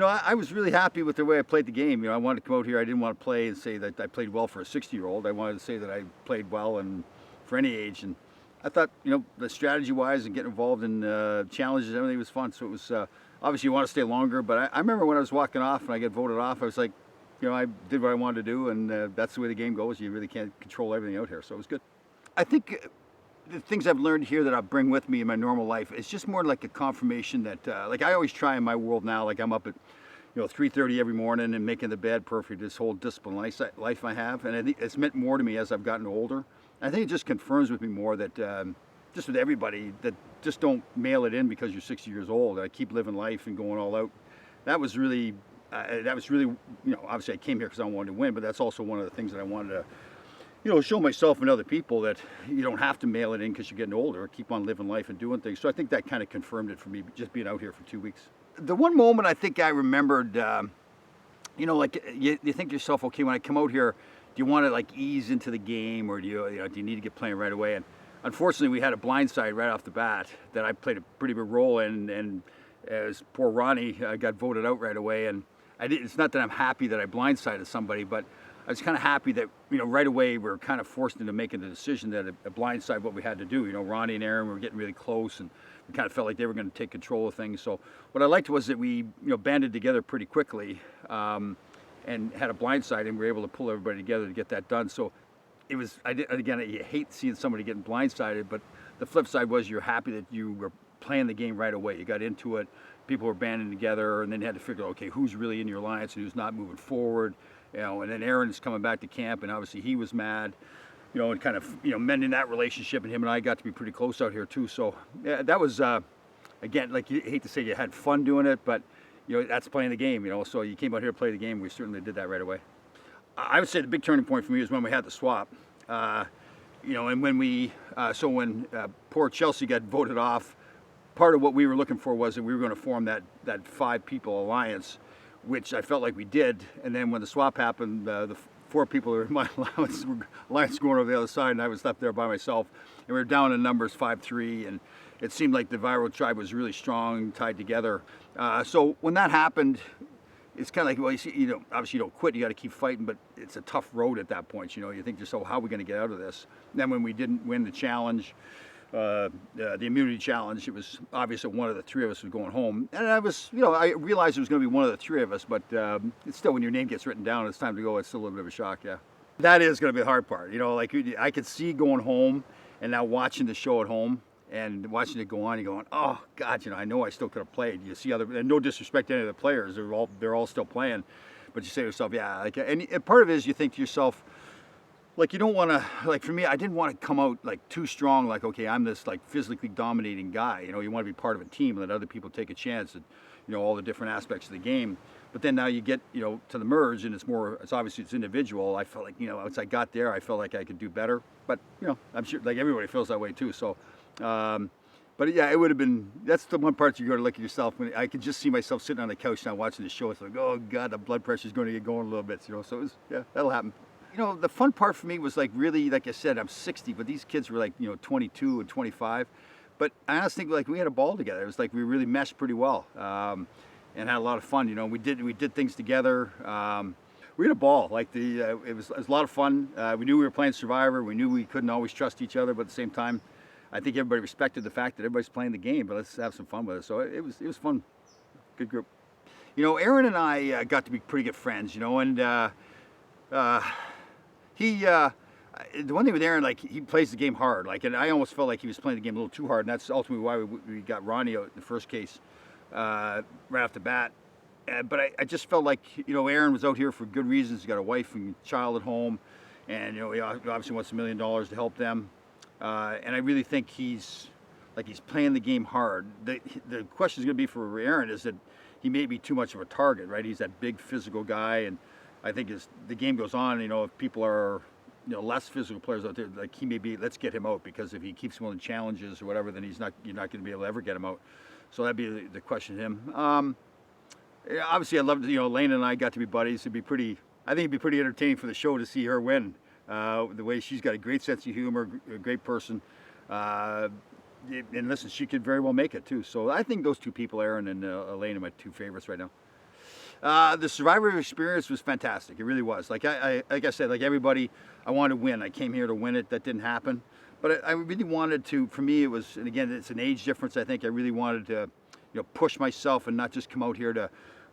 I was really happy with the way I played the game. I wanted to come out here. I didn't want to play and say that I played well for a 60-year-old. I wanted to say that I played well and for any age. And I thought, the strategy-wise and getting involved in challenges, everything was fun. So it was obviously you want to stay longer. But I remember when I was walking off and I get voted off, I was like, I did what I wanted to do, and that's the way the game goes. You really can't control everything out here. So it was good. I think the things I've learned here that I'll bring with me in my normal life, it's just more like a confirmation that, like I always try in my world now, like I'm up at 3:30 every morning and making the bed perfect, this whole discipline life I have. And I think it's meant more to me as I've gotten older. I think it just confirms with me more that just with everybody, that just don't mail it in because you're 60 years old. I keep living life and going all out. That was really, obviously I came here because I wanted to win, but that's also one of the things that I wanted to show myself and other people that you don't have to mail it in because you're getting older. Keep on living life and doing things. So I think that kind of confirmed it for me, just being out here for 2 weeks. The one moment I think I remembered, like you think to yourself, okay, when I come out here, do you want to like ease into the game, or do you need to get playing right away? And unfortunately, we had a blindside right off the bat that I played a pretty big role in, and as poor Ronnie got voted out right away. And it's not that I'm happy that I blindsided somebody, but I was kind of happy that, right away we were kind of forced into making the decision that a blindside what we had to do. Ronnie and Aaron were getting really close, and we kind of felt like they were going to take control of things. So what I liked was that we, banded together pretty quickly and had a blindside, and we were able to pull everybody together to get that done. So it was, again, you hate seeing somebody getting blindsided, but the flip side was you're happy that you were playing the game right away. You got into it, people were banding together, and then you had to figure out, okay, who's really in your alliance and who's not moving forward. And then Aaron's coming back to camp, and obviously he was mad, and kind of, mending that relationship, and him and I got to be pretty close out here too. So yeah, that was, again, like you hate to say you had fun doing it, but, that's playing the game, so you came out here to play the game. We certainly did that right away. I would say the big turning point for me is when we had the swap, and when when poor Chelsea got voted off, part of what we were looking for was that we were going to form that 5-people alliance, which I felt like we did. And then when the swap happened, the 4 people who were in my alliance going over the other side, and I was left there by myself. And we were down in numbers 5-3, and it seemed like the Viro tribe was really strong, tied together. So when that happened, it's kind of like, well, obviously you don't quit, you got to keep fighting, but it's a tough road at that point. You think to yourself, how are we going to get out of this? And then when we didn't win the challenge, the immunity challenge, it was obvious that one of the 3 of us was going home. And I was, I realized it was going to be one of the 3 of us, but it's still, when your name gets written down, it's time to go. It's still a little bit of a shock, yeah. That is going to be the hard part. Like I could see going home and now watching the show at home and watching it go on, you're going, oh God, I know I still could have played. You see and no disrespect to any of the players, they're all still playing, but you say to yourself, yeah, like, and part of it is you think to yourself, like, you don't want to, like, for me, I didn't want to come out like too strong, like, okay, I'm this like physically dominating guy. You want to be part of a team and let other people take a chance at, all the different aspects of the game. But then now you get, to the merge, and it's obviously it's individual. I felt like, once I got there, I felt like I could do better. But, I'm sure like everybody feels that way too. So, but yeah, it would have been, that's the one part you got to look at yourself. When I could just see myself sitting on the couch now watching the show. It's like, oh God, the blood pressure's going to get going a little bit, So it was, yeah, that'll happen. The fun part for me was like really, like I said, I'm 60, but these kids were like, 22 and 25. But I honestly think like we had a ball together. It was like we really meshed pretty well and had a lot of fun. We did things together. We had a ball. Like it was a lot of fun. We knew we were playing Survivor. We knew we couldn't always trust each other, but at the same time, I think everybody respected the fact that everybody's playing the game. But let's have some fun with it. So it was fun. Good group. Aaron and I got to be pretty good friends. And the one thing with Aaron, like he plays the game hard, like, and I almost felt like he was playing the game a little too hard, and that's ultimately why we got Ronnie out in the first case right off the bat. But I just felt like Aaron was out here for good reasons. He's got a wife and child at home, and he obviously wants $1 million to help them. And I really think he's playing the game hard. The question is going to be for Aaron is that he may be too much of a target, right? He's that big physical guy, and I think as the game goes on, if people are, less physical players out there, like he may be, let's get him out, because if he keeps winning challenges or whatever, then you're not going to be able to ever get him out. So that'd be the question to him. Obviously, I loved, Lane and I got to be buddies. I think it'd be pretty entertaining for the show to see her win. The way she's got a great sense of humor, a great person. And listen, she could very well make it too. So I think those 2 people, Aaron and Elaine, are my 2 favorites right now. The Survivor experience was fantastic. It really was. Like I said, like everybody, I wanted to win. I came here to win it. That didn't happen, but I really wanted to. For me, it was, and again, it's an age difference. I think I really wanted to, push myself and not just come out here to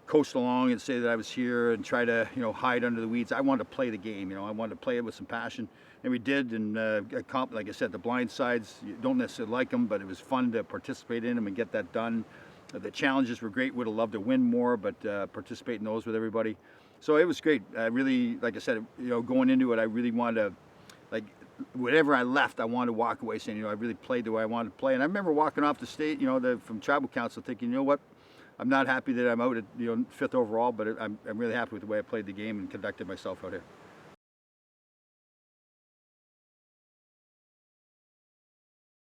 coast along and say that I was here and try to, hide under the weeds. I wanted to play the game. I wanted to play it with some passion, and we did. And like I said, the blind sides, you don't necessarily like them, but it was fun to participate in them and get that done. The challenges were great. Would have loved to win more, but participate in those with everybody. So it was great. I really, like I said, going into it, I really wanted to, like, whatever I left, I wanted to walk away saying, I really played the way I wanted to play. And I remember walking off the state, from tribal council, thinking, you know what, I'm not happy that I'm out at 5th overall, but I'm really happy with the way I played the game and conducted myself out here.